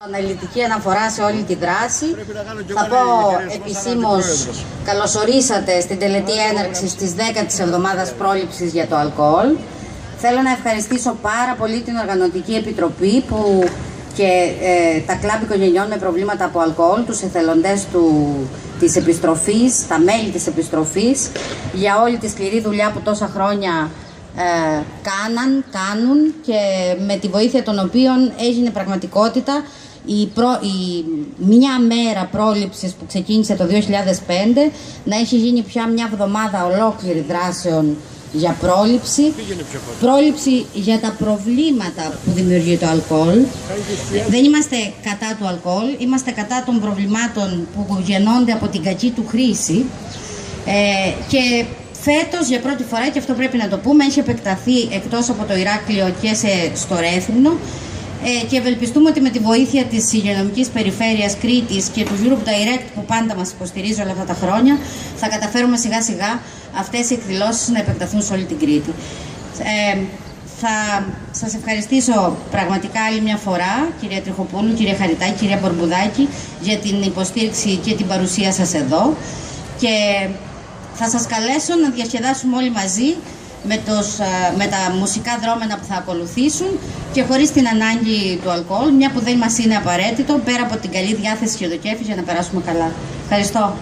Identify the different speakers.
Speaker 1: Αναλυτική αναφορά σε όλη τη δράση. Θα πω επισήμως καλωσορίσατε στην τελετή έναρξης της 10ης εβδομάδας πρόληψης για το αλκοόλ. Θέλω να ευχαριστήσω πάρα πολύ την Οργανωτική Επιτροπή που και τα κλαμπ οικογενειών με προβλήματα από αλκοόλ, τους εθελοντές της επιστροφής, τα μέλη της επιστροφής, για όλη τη σκληρή δουλειά που τόσα χρόνια κάνουν και με τη βοήθεια των οποίων έγινε πραγματικότητα μια μέρα πρόληψης που ξεκίνησε το 2005 να έχει γίνει πια μια εβδομάδα ολόκληρη δράσεων για πρόληψη. Πρόληψη για τα προβλήματα που δημιουργεί το αλκοόλ. Δεν είμαστε κατά του αλκοόλ, είμαστε κατά των προβλημάτων που γεννώνται από την κακή του χρήση. Και φέτος για πρώτη φορά, και αυτό πρέπει να το πούμε, έχει επεκταθεί εκτός από το Ηράκλειο και στο Ρέθυμνο, και ευελπιστούμε ότι με τη βοήθεια της υγειονομικής περιφέρειας Κρήτης και του Europe Direct που πάντα μας υποστηρίζει όλα αυτά τα χρόνια, θα καταφέρουμε σιγά σιγά αυτές οι εκδηλώσεις να επεκταθούν σε όλη την Κρήτη. Θα σας ευχαριστήσω πραγματικά άλλη μια φορά, κυρία Τριχοπούλου, κυρία Χαριτάκη, κυρία Μπορμπουδάκη, για την υποστήριξη και την παρουσία σας εδώ, και θα σας καλέσω να διασκεδάσουμε όλοι μαζί με τα μουσικά δρόμενα που θα ακολουθήσουν και χωρίς την ανάγκη του αλκοόλ, μια που δεν μας είναι απαραίτητο, πέρα από την καλή διάθεση και το κέφι, για να περάσουμε καλά. Ευχαριστώ.